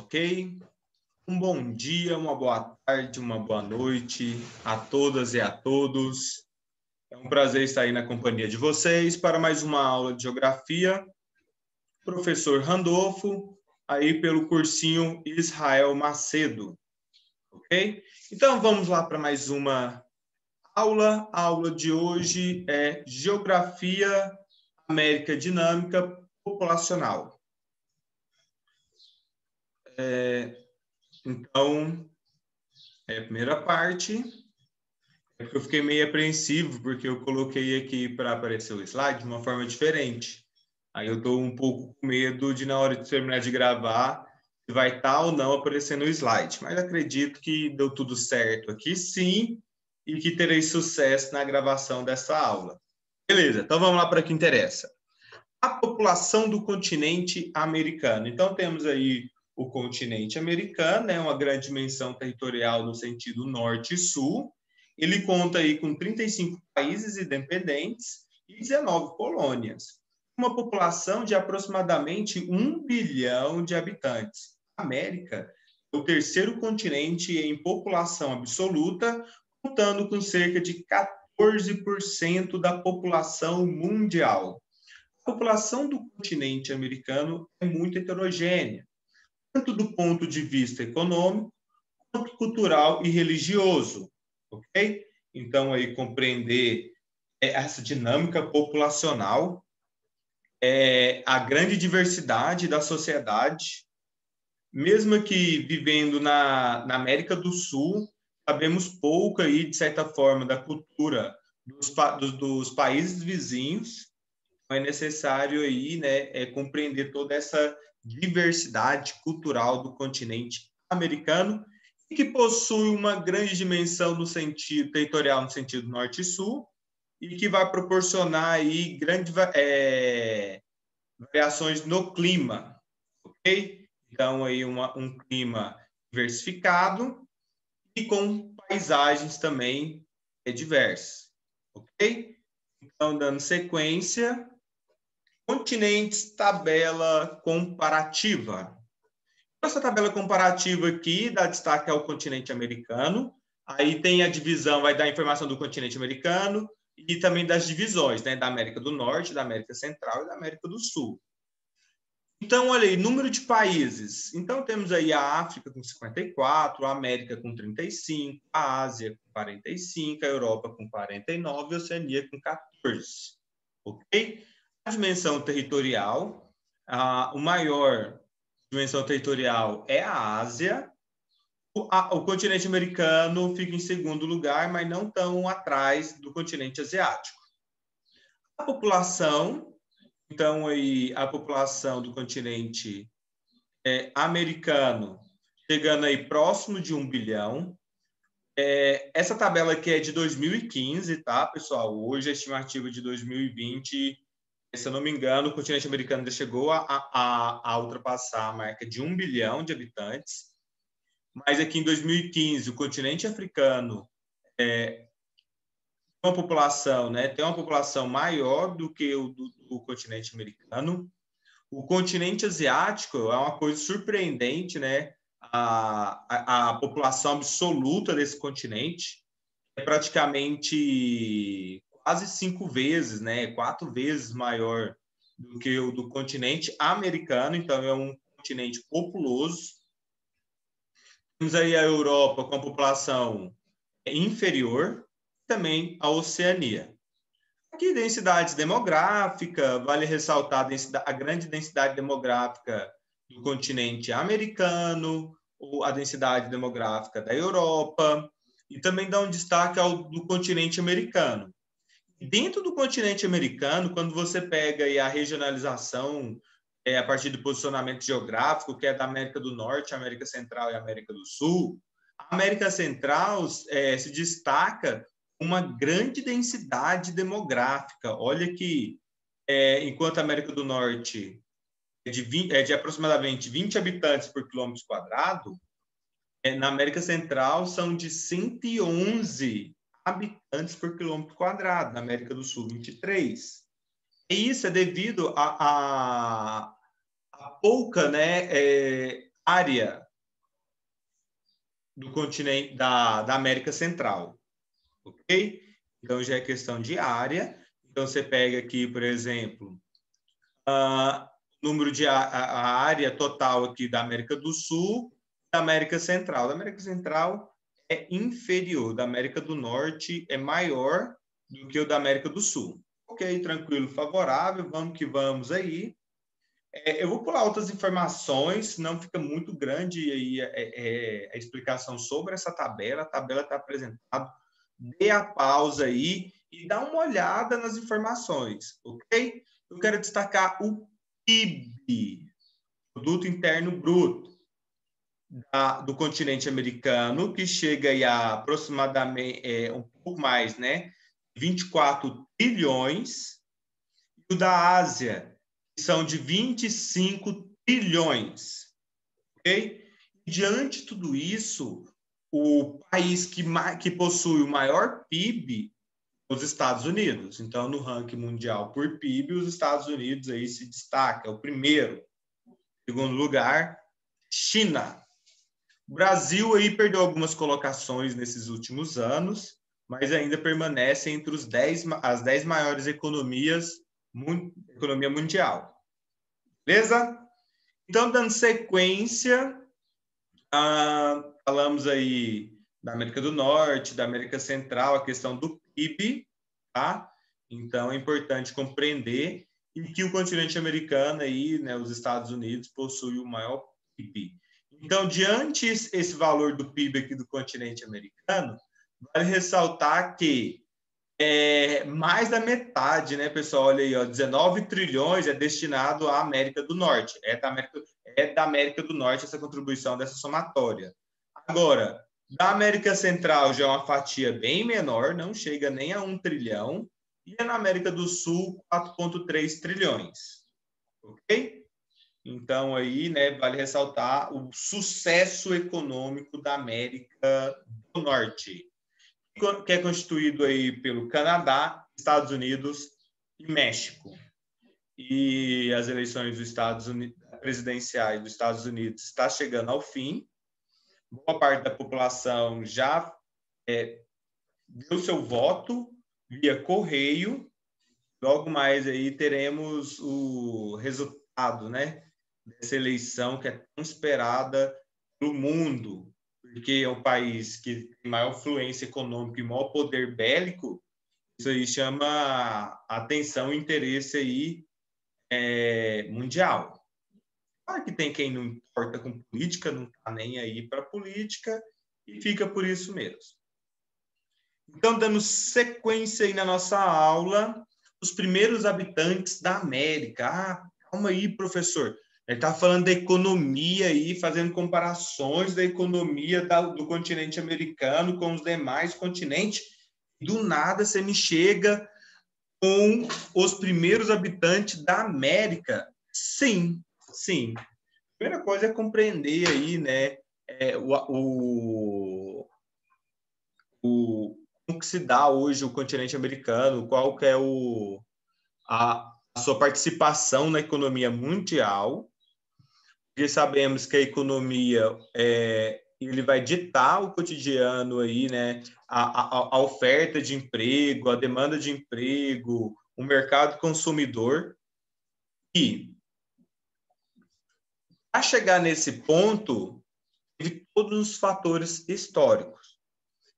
ok? Um bom dia, uma boa tarde, uma boa noite a todas e a todos. É um prazer estar aí na companhia de vocês para mais uma aula de Geografia. Professor Randolfo, aí pelo cursinho Israel Macedo, ok? Então, vamos lá para mais uma aula. A aula de hoje é Geografia América Dinâmica Populacional. Então, a primeira parte, é porque eu fiquei meio apreensivo, porque eu coloquei aqui para aparecer o slide de uma forma diferente. Aí eu estou um pouco com medo de, na hora de terminar de gravar, vai estar ou não aparecendo o slide. Mas acredito que deu tudo certo aqui, sim, e que terei sucesso na gravação dessa aula. Beleza, então vamos lá para o que interessa. A população do continente americano. Então, temos aí o continente americano, né, uma grande dimensão territorial no sentido norte e sul. Ele conta aí com 35 países independentes e 19 colônias. Uma população de aproximadamente 1 bilhão de habitantes. A América é o terceiro continente em população absoluta, contando com cerca de 14% da população mundial. A população do continente americano é muito heterogênea, tanto do ponto de vista econômico, quanto cultural e religioso, ok? Então, aí, compreender essa dinâmica populacional, a grande diversidade da sociedade, mesmo que vivendo na América do Sul, sabemos pouco aí, de certa forma, da cultura dos países vizinhos. É necessário aí, né, compreender toda essa diversidade cultural do continente americano e que possui uma grande dimensão no sentido territorial, no sentido norte e sul, e que vai proporcionar aí grandes variações no clima, ok? Então aí um clima diversificado e com paisagens também diversas, ok? Então, dando sequência, continentes, tabela comparativa. Essa tabela comparativa aqui dá destaque ao continente americano. Aí tem a divisão, vai dar informação do continente americano e também das divisões, né, da América do Norte, da América Central e da América do Sul. Então, olha aí, número de países. Então, temos aí a África com 54, a América com 35, a Ásia com 45, a Europa com 49 e a Oceania com 14. Ok? A dimensão territorial, o maior dimensão territorial é a Ásia. O continente americano fica em segundo lugar, mas não tão atrás do continente asiático. A população, então, aí, a população do continente americano chegando aí próximo de 1 bilhão. Essa tabela aqui é de 2015, tá, pessoal? Hoje a estimativa de 2020, se eu não me engano, o continente americano já chegou a ultrapassar a marca de 1 bilhão de habitantes. Mas aqui em 2015, o continente africano tem uma população, né, tem uma população maior do que o do continente americano. O continente asiático é uma coisa surpreendente, né? A população absoluta desse continente é praticamente quase 5 vezes, né? 4 vezes maior do que o do continente americano, então é um continente populoso. Temos aí a Europa com a população inferior, também a Oceania. Aqui, densidade demográfica, vale ressaltar a grande densidade demográfica do continente americano, ou a densidade demográfica da Europa, e também dá um destaque do continente americano. Dentro do continente americano, quando você pega aí a regionalização a partir do posicionamento geográfico, que é da América do Norte, América Central e América do Sul, a América Central se destaca uma grande densidade demográfica. Olha que, enquanto a América do Norte é de aproximadamente 20 habitantes por quilômetro quadrado, na América Central são de 111 habitantes por quilômetro quadrado, na América do Sul, 23. E isso é devido a pouca, né, área do continente da América Central, ok? Então já é questão de área. Então você pega aqui, por exemplo, número de a área total aqui da América do Sul, da América Central. Da América Central é inferior, da América do Norte é maior do que o da América do Sul. Ok, tranquilo, favorável, vamos que vamos aí. Eu vou pular outras informações, senão fica muito grande aí a explicação sobre essa tabela. A tabela está apresentada. Dê a pausa aí e dá uma olhada nas informações, ok? Eu quero destacar o PIB, Produto Interno Bruto, do continente americano, que chega aí a aproximadamente um pouco mais, né? 24 trilhões. E o da Ásia, que são de 25 trilhões. Ok? Diante de tudo isso, o país que possui o maior PIB é os Estados Unidos. Então, no ranking mundial por PIB, os Estados Unidos aí se destaca, é o primeiro. Segundo lugar, China. O Brasil aí perdeu algumas colocações nesses últimos anos, mas ainda permanece entre as 10 maiores economia mundial. Beleza? Então, dando sequência, falamos aí da América do Norte, da América Central, a questão do PIB, tá? Então, é importante compreender que o continente americano aí, né, os Estados Unidos, possui o maior PIB. Então, diante esse valor do PIB aqui do continente americano, vale ressaltar que mais da metade, né, pessoal? Olha aí, ó, 19 trilhões é destinado à América do Norte. É da América do Norte essa contribuição dessa somatória. Agora, da América Central já é uma fatia bem menor, não chega nem a 1 trilhão. E na América do Sul, 4,3 trilhões. Ok? Então, aí, né, vale ressaltar o sucesso econômico da América do Norte, que é constituído aí pelo Canadá, Estados Unidos e México. E as eleições dos Estados Unidos, presidenciais dos Estados Unidos está chegando ao fim. Boa parte da população já deu seu voto via correio. Logo mais aí teremos o resultado, né, dessa eleição que é tão esperada pelo mundo, porque é um país que tem maior fluência econômica e maior poder bélico. Isso aí chama atenção e interesse aí mundial. Claro que tem quem não importa com política, não está nem aí para política e fica por isso mesmo. Então, dando sequência aí na nossa aula, os primeiros habitantes da América. Calma aí, professor. Ele está falando da economia aí, fazendo comparações da economia do continente americano com os demais continentes. Do nada você me chega com os primeiros habitantes da América. Sim, sim. A primeira coisa é compreender aí, né, como que se dá hoje o continente americano, qual que é a sua participação na economia mundial, porque sabemos que a economia ele vai ditar o cotidiano aí, né? A oferta de emprego, a demanda de emprego, o mercado consumidor. E para chegar nesse ponto, teve todos os fatores históricos.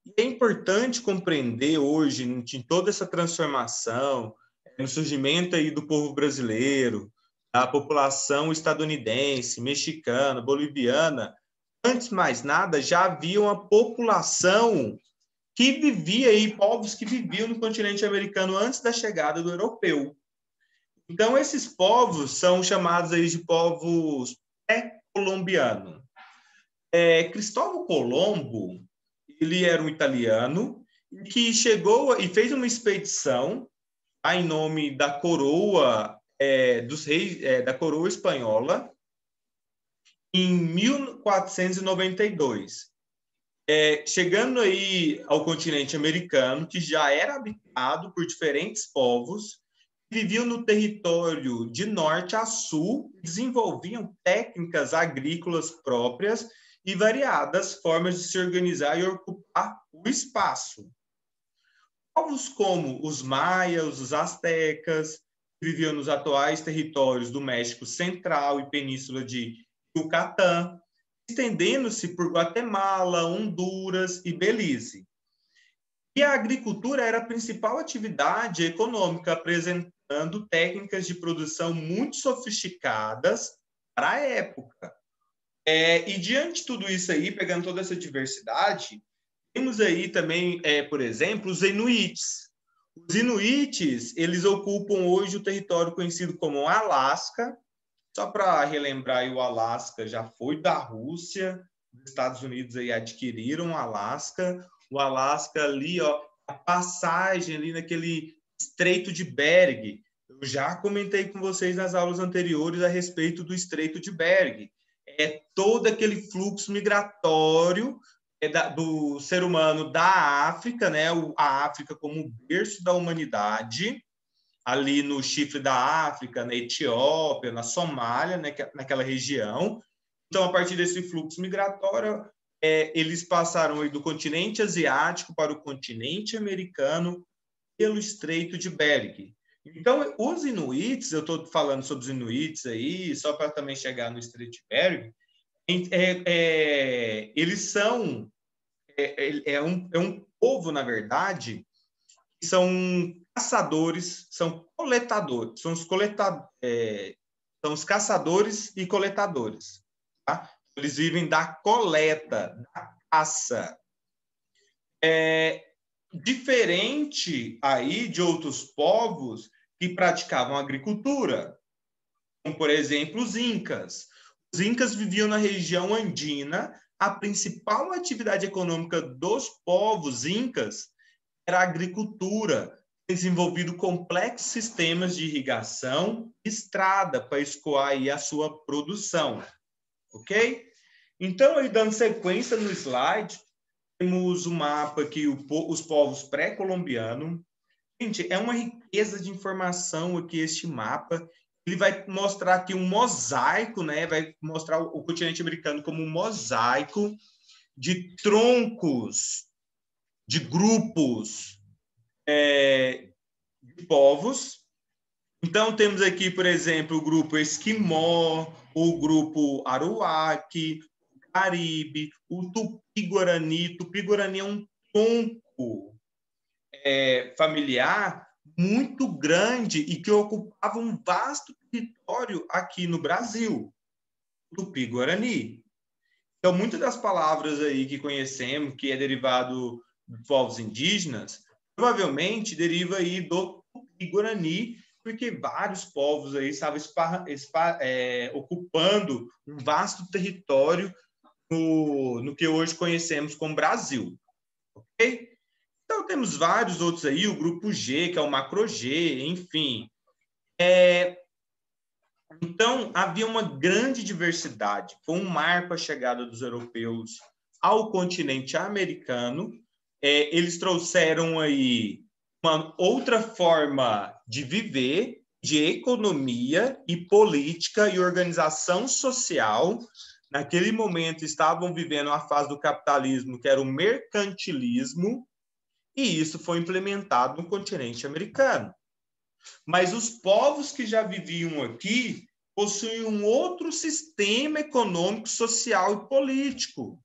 E é importante compreender hoje, em toda essa transformação, no surgimento aí do povo brasileiro, da população estadunidense, mexicana, boliviana, antes de mais nada, já havia uma população que vivia aí, povos que viviam no continente americano antes da chegada do europeu. Então, esses povos são chamados aí de povos pré-colombianos. Cristóvão Colombo, ele era um italiano que chegou e fez uma expedição em nome da coroa dos reis da coroa espanhola em 1492, chegando aí ao continente americano, que já era habitado por diferentes povos, viviam no território de norte a sul, desenvolviam técnicas agrícolas próprias e variadas formas de se organizar e ocupar o espaço. Povos como os maias, os astecas, que viviam nos atuais territórios do México Central e Península de Yucatán, estendendo-se por Guatemala, Honduras e Belize. E a agricultura era a principal atividade econômica, apresentando técnicas de produção muito sofisticadas para a época. E diante de tudo isso aí, pegando toda essa diversidade, temos aí também, por exemplo, os Inuits. Os Inuits, eles ocupam hoje o território conhecido como Alasca. Só para relembrar, o Alasca já foi da Rússia, os Estados Unidos aí adquiriram o Alasca. O Alasca ali, ó, a passagem ali naquele Estreito de Bering. Eu já comentei com vocês nas aulas anteriores a respeito do Estreito de Bering. É todo aquele fluxo migratório do ser humano da África, né? A África como berço da humanidade, ali no chifre da África, na Etiópia, na Somália, né? Naquela região. Então, a partir desse fluxo migratório, eles passaram aí do continente asiático para o continente americano pelo Estreito de Bering. Então, os Inuits, eu estou falando sobre os Inuits aí, só para também chegar no Estreito de Bering, eles são um povo, na verdade, que são caçadores, são coletadores, são os caçadores e coletadores. Tá? Eles vivem da coleta, da caça. Diferente aí de outros povos que praticavam agricultura, como, por exemplo, os incas. Os incas viviam na região andina. A principal atividade econômica dos povos incas era a agricultura, desenvolvido complexos sistemas de irrigação e estrada para escoar aí a sua produção. Ok? Então, aí, dando sequência no slide, temos o mapa aqui, os povos pré-colombianos. Gente, é uma riqueza de informação aqui este mapa. Ele vai mostrar aqui um mosaico, né? Vai mostrar o continente americano como um mosaico de troncos, de grupos de povos. Então, temos aqui, por exemplo, o grupo Esquimó, o grupo Aruaque, o Caribe, o Tupi-Guarani. Tupi-Guarani é um tronco familiar muito grande e que ocupava um vasto território aqui no Brasil, Tupi-Guarani. Então, muitas das palavras aí que conhecemos, que é derivado dos povos indígenas, provavelmente deriva aí do Tupi-Guarani, porque vários povos aí estavam ocupando um vasto território no que hoje conhecemos como Brasil. Ok? Então, temos vários outros aí, o grupo G, que é o macro G, enfim. Então, havia uma grande diversidade. Foi um marco a chegada dos europeus ao continente americano. Eles trouxeram aí uma outra forma de viver, de economia e política e organização social. Naquele momento, estavam vivendo a fase do capitalismo, que era o mercantilismo, e isso foi implementado no continente americano. Mas os povos que já viviam aqui possuíam um outro sistema econômico, social e político.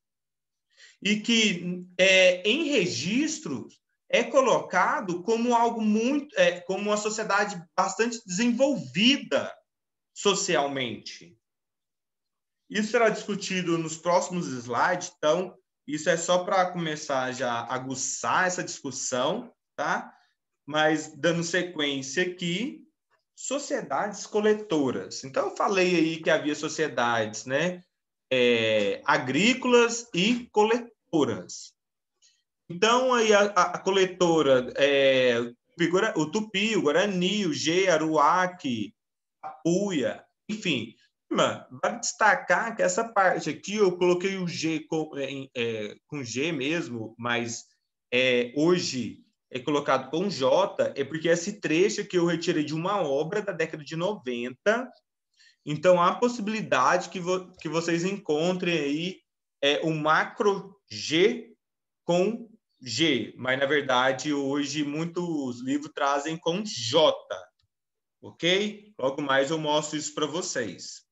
E que, em registros, é colocado como algo muito, como uma sociedade bastante desenvolvida socialmente. Isso será discutido nos próximos slides, então, isso é só para começar já a aguçar essa discussão, tá? Mas, dando sequência aqui, sociedades coletoras. Então, eu falei aí que havia sociedades, né, agrícolas e coletoras. Então, aí a coletora, o Tupi, o Guarani, o G, Aruaque, a Puia, enfim. Vale destacar que essa parte aqui eu coloquei o G com G mesmo, mas hoje é colocado com J, é porque esse trecho aqui eu retirei de uma obra da década de 90. Então, há possibilidade que vocês encontrem aí o macro G com G, mas, na verdade, hoje muitos livros trazem com J, ok? Logo mais eu mostro isso para vocês.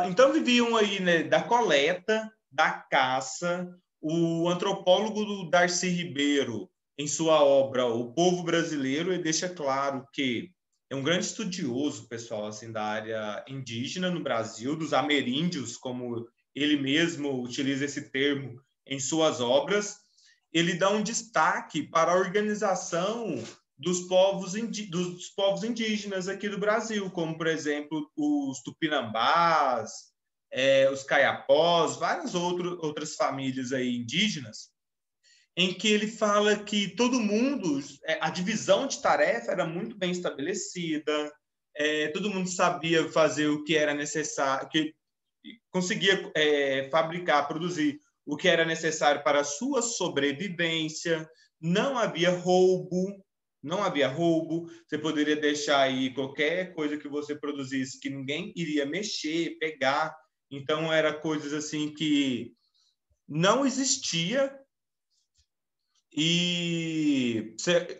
Então, viviam aí, né, da coleta, da caça. O antropólogo Darcy Ribeiro, em sua obra O Povo Brasileiro, ele deixa claro que é um grande estudioso, pessoal, assim, da área indígena no Brasil, dos ameríndios, como ele mesmo utiliza esse termo em suas obras. Ele dá um destaque para a organização dos povos indígenas aqui do Brasil, como, por exemplo, os tupinambás, os caiapós, várias outras famílias aí indígenas, em que ele fala que todo mundo, a divisão de tarefa era muito bem estabelecida, todo mundo sabia fazer o que era necessário, que conseguia fabricar, produzir o que era necessário para a sua sobrevivência, não havia roubo, você poderia deixar aí qualquer coisa que você produzisse que ninguém iria mexer, pegar, então era coisas assim que não existia e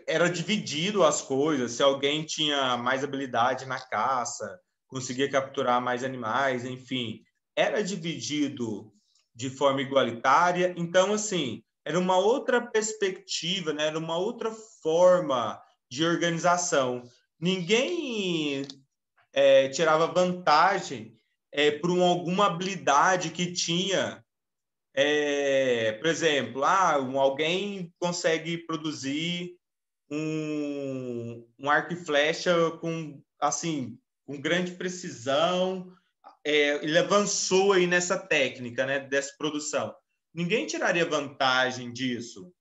era dividido as coisas, se alguém tinha mais habilidade na caça, conseguia capturar mais animais, enfim, era dividido de forma igualitária. Então, assim, era uma outra perspectiva, né? Era uma outra forma de organização. Ninguém tirava vantagem por alguma habilidade que tinha. Por exemplo, alguém consegue produzir um arco e flecha com grande precisão, ele avançou aí nessa técnica, né, dessa produção. Ninguém tiraria vantagem disso.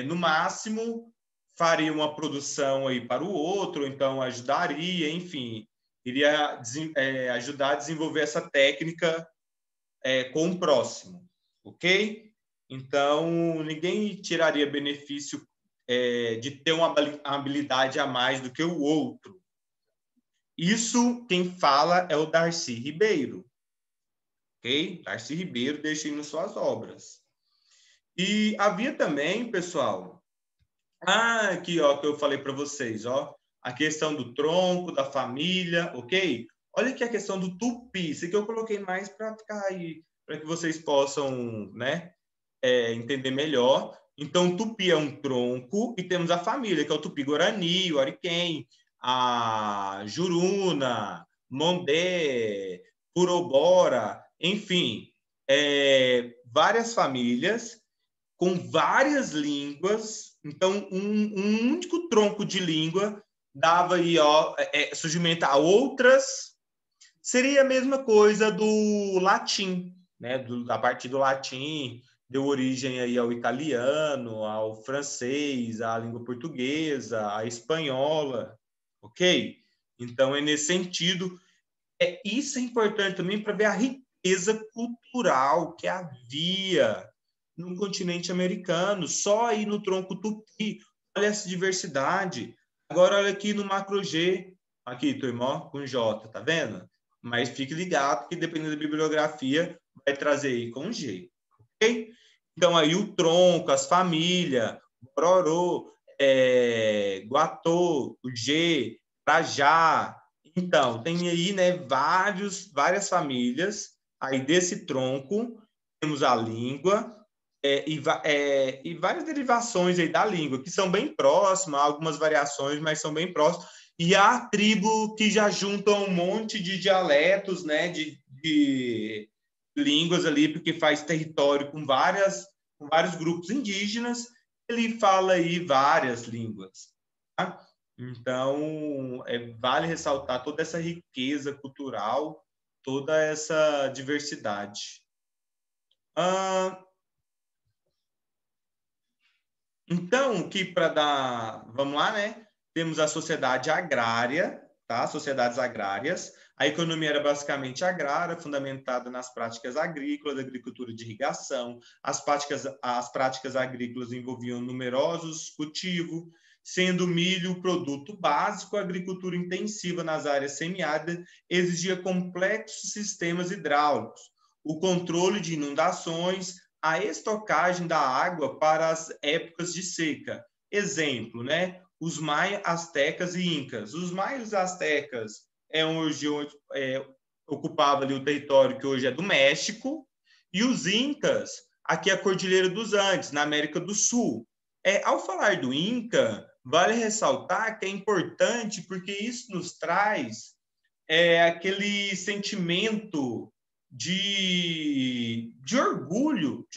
No máximo, faria uma produção aí para o outro, então ajudaria, enfim, iria ajudar a desenvolver essa técnica com o próximo, ok? Então, ninguém tiraria benefício de ter uma habilidade a mais do que o outro. Isso quem fala é o Darcy Ribeiro, ok? Darcy Ribeiro deixa aí nas suas obras. E havia também, pessoal, aqui, ó, que eu falei para vocês, ó, a questão do tronco, da família, ok? Olha aqui a questão do tupi, isso aqui eu coloquei mais para ficar aí, para que vocês possam, né, entender melhor. Então, tupi é um tronco e temos a família, que é o tupi-guarani, o ariquém, a juruna, mondé, purobora, enfim, várias famílias com várias línguas. Então, um único tronco de língua dava aí, ó, surgimento a outras. Seria a mesma coisa do latim, né? A partir do latim deu origem aí ao italiano, ao francês, à língua portuguesa, à espanhola, ok? Então, é nesse sentido. Isso é importante também para ver a riqueza cultural que havia no continente americano, só aí no tronco tupi. Olha essa diversidade. Agora, olha aqui no macro G, aqui, turma, com J, tá vendo? Mas fique ligado que, dependendo da bibliografia, vai trazer aí com G, ok? Então, aí o tronco, as famílias, Bororô, Guatô, o G, Trajá. Então, tem aí, né, várias famílias aí desse tronco. Temos a língua, e várias derivações aí da língua, que são bem próximas, algumas variações, mas são bem próximas. E há tribo que já juntam um monte de dialetos, né, de línguas ali, porque faz território com vários grupos indígenas, ele fala aí várias línguas. Tá? Então, vale ressaltar toda essa riqueza cultural, toda essa diversidade. Então, que para dar, vamos lá, né? Temos a sociedade agrária, tá? Sociedades agrárias. A economia era basicamente agrária, fundamentada nas práticas agrícolas, agricultura de irrigação. As práticas agrícolas envolviam numerosos cultivos, sendo o milho o produto básico. A agricultura intensiva nas áreas semiáridas exigia complexos sistemas hidráulicos, o controle de inundações, a estocagem da água para as épocas de seca. Exemplo, né? Os maias, astecas e incas. Os maias astecas hoje ocupava ali o território que hoje é do México, e os incas, aqui a Cordilheira dos Andes, na América do Sul. Ao falar do Inca, vale ressaltar que é importante porque isso nos traz aquele sentimento de orgulho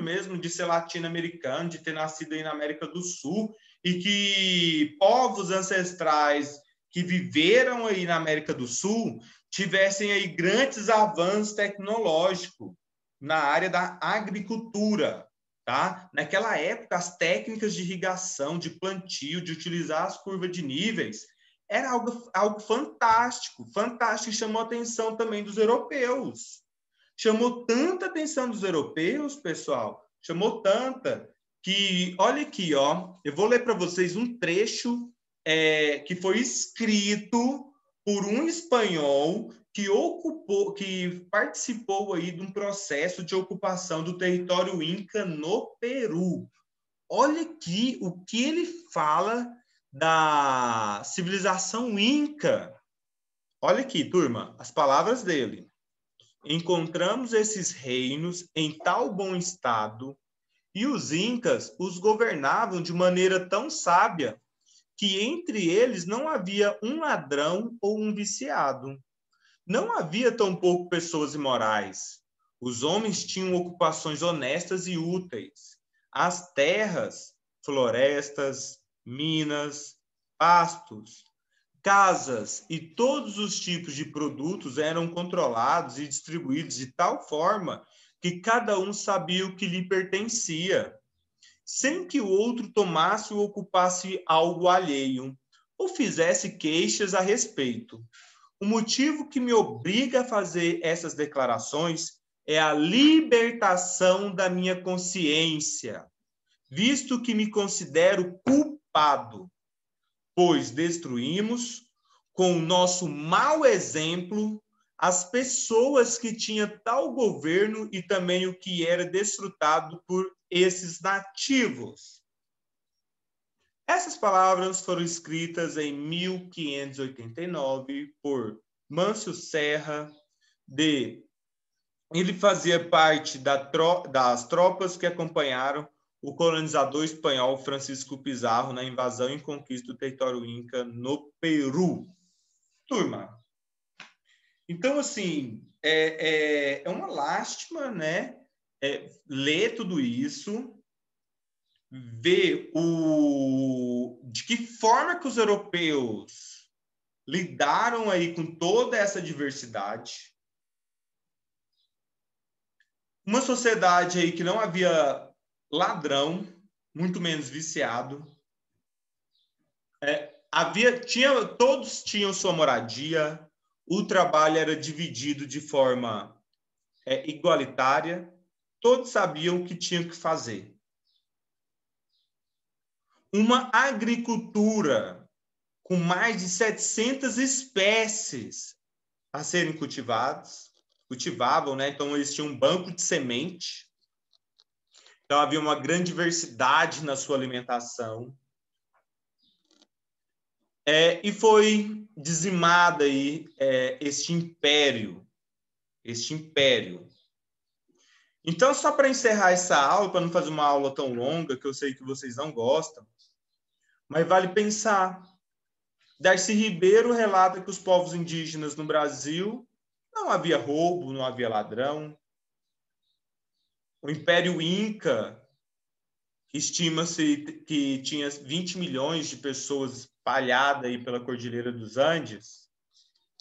mesmo de ser latino-americano, de ter nascido aí na América do Sul, e que povos ancestrais que viveram aí na América do Sul tivessem aí grandes avanços tecnológicos na área da agricultura, tá? Naquela época, as técnicas de irrigação, de plantio, de utilizar as curvas de níveis, era algo fantástico, fantástico, e chamou a atenção também dos europeus. Chamou tanta atenção dos europeus, pessoal, chamou tanta, que, olha aqui, ó, eu vou ler para vocês um trecho que foi escrito por um espanhol que participou aí de um processo de ocupação do território Inca no Peru. Olha aqui o que ele fala da civilização Inca. Olha aqui, turma, as palavras dele. Encontramos esses reinos em tal bom estado, e os Incas os governavam de maneira tão sábia que entre eles não havia um ladrão ou um viciado. Não havia tampouco pessoas imorais. Os homens tinham ocupações honestas e úteis. As terras, florestas, minas, pastos, casas e todos os tipos de produtos eram controlados e distribuídos de tal forma que cada um sabia o que lhe pertencia, sem que o outro tomasse ou ocupasse algo alheio, ou fizesse queixas a respeito. O motivo que me obriga a fazer essas declarações é a libertação da minha consciência, visto que me considero culpado, pois destruímos, com o nosso mau exemplo, as pessoas que tinham tal governo e também o que era desfrutado por esses nativos. Essas palavras foram escritas em 1589 por Mâncio Serra. Ele fazia parte das tropas que acompanharam o colonizador espanhol Francisco Pizarro na invasão e conquista do território Inca no Peru. Turma, então, assim, é uma lástima, né? Ler tudo isso, ver de que forma que os europeus lidaram aí com toda essa diversidade. Uma sociedade aí que não havia ladrão, muito menos viciado. Todos tinham sua moradia, o trabalho era dividido de forma igualitária, todos sabiam o que tinham que fazer. Uma agricultura com mais de 700 espécies a serem cultivavam, né? Então eles tinham um banco de semente, então havia uma grande diversidade na sua alimentação. E foi dizimada aí este império. Então, só para encerrar essa aula, para não fazer uma aula tão longa, que eu sei que vocês não gostam, mas vale pensar. Darcy Ribeiro relata que os povos indígenas no Brasil não havia roubo, não havia ladrão. O Império Inca estima-se que tinha 20 milhões de pessoas espalhadas aí pela Cordilheira dos Andes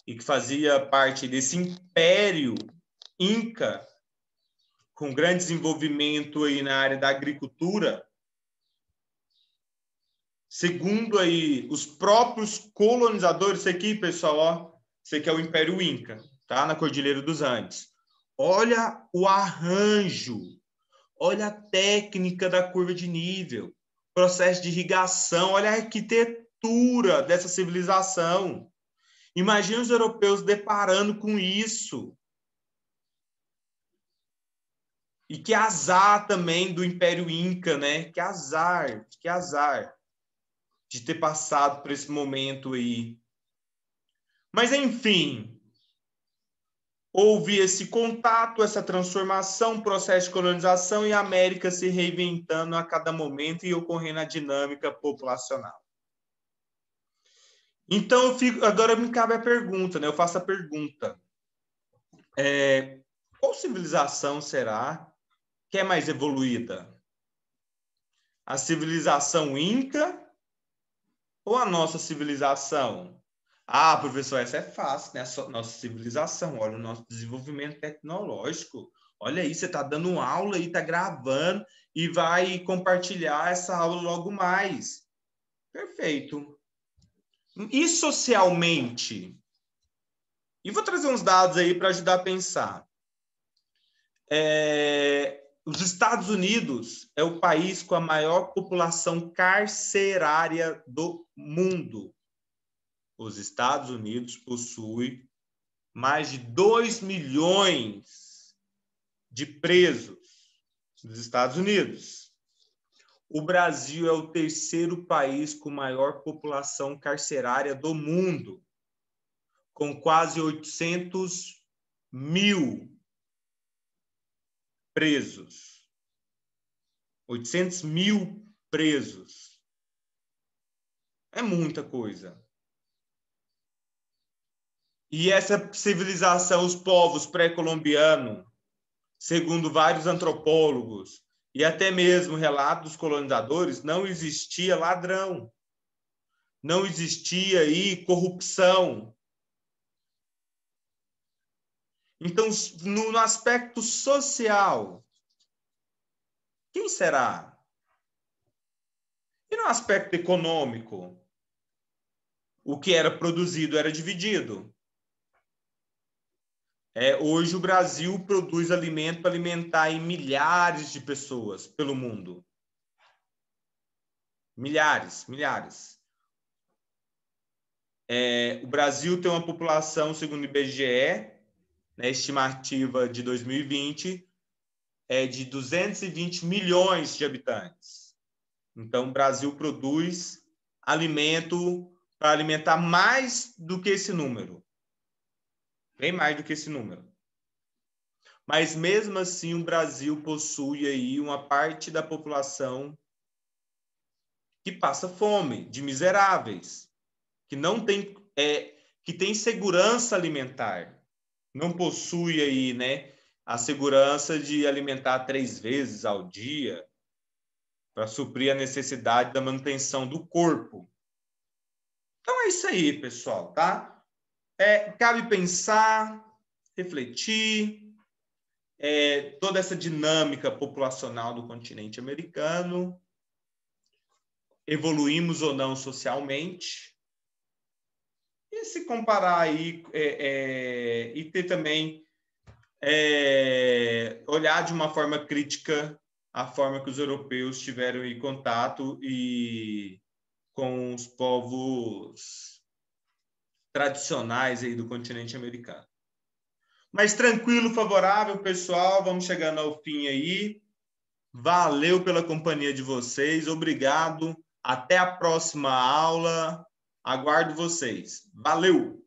e que fazia parte desse Império Inca com grande desenvolvimento aí na área da agricultura. Segundo aí os próprios colonizadores, isso aqui, pessoal, ó, Esse aqui é o Império Inca, tá? Na Cordilheira dos Andes. Olha o arranjo, olha a técnica da curva de nível, processo de irrigação, olha a arquitetura dessa civilização. Imagina os europeus deparando com isso. E que azar também do Império Inca, né? Que azar de ter passado por esse momento aí. Mas, enfim, houve esse contato, essa transformação, processo de colonização e a América se reinventando a cada momento e ocorrendo a dinâmica populacional. Então, agora me cabe a pergunta, né? Eu faço a pergunta. Qual civilização será que é mais evoluída? A civilização Inca ou a nossa civilização? Ah, professor, essa é fácil, né? A nossa civilização, olha o nosso desenvolvimento tecnológico. Olha aí, você está dando aula e está gravando e vai compartilhar essa aula logo mais. Perfeito. E socialmente? E vou trazer uns dados aí para ajudar a pensar. Os Estados Unidos é o país com a maior população carcerária do mundo. Os Estados Unidos possuem mais de 2 milhões de presos nos Estados Unidos. O Brasil é o terceiro país com maior população carcerária do mundo, com quase 800 mil presos. 800 mil presos. É muita coisa. E essa civilização, os povos pré-colombianos, segundo vários antropólogos e até mesmo relatos dos colonizadores, não existia ladrão. Não existia aí corrupção. Então, no aspecto social, quem será? E no aspecto econômico? O que era produzido era dividido. Hoje o Brasil produz alimento para alimentar aí milhares de pessoas pelo mundo. Milhares. O Brasil tem uma população, segundo o IBGE, né, estimativa de 2020, de 220 milhões de habitantes. Então, o Brasil produz alimento para alimentar mais do que esse número. Bem mais do que esse número. Mas, mesmo assim, o Brasil possui aí uma parte da população que passa fome, de miseráveis, que não tem, que tem segurança alimentar. Não possui aí, né, a segurança de alimentar 3 vezes ao dia para suprir a necessidade da manutenção do corpo. Então é isso aí, pessoal, tá? Cabe pensar, refletir, toda essa dinâmica populacional do continente americano, evoluímos ou não socialmente, e se comparar aí e ter também olhar de uma forma crítica a forma que os europeus tiveram em contato com os povos tradicionais aí do continente americano. Mas tranquilo, favorável, pessoal, vamos chegando ao fim aí. Valeu pela companhia de vocês, obrigado. Até a próxima aula. Aguardo vocês. Valeu!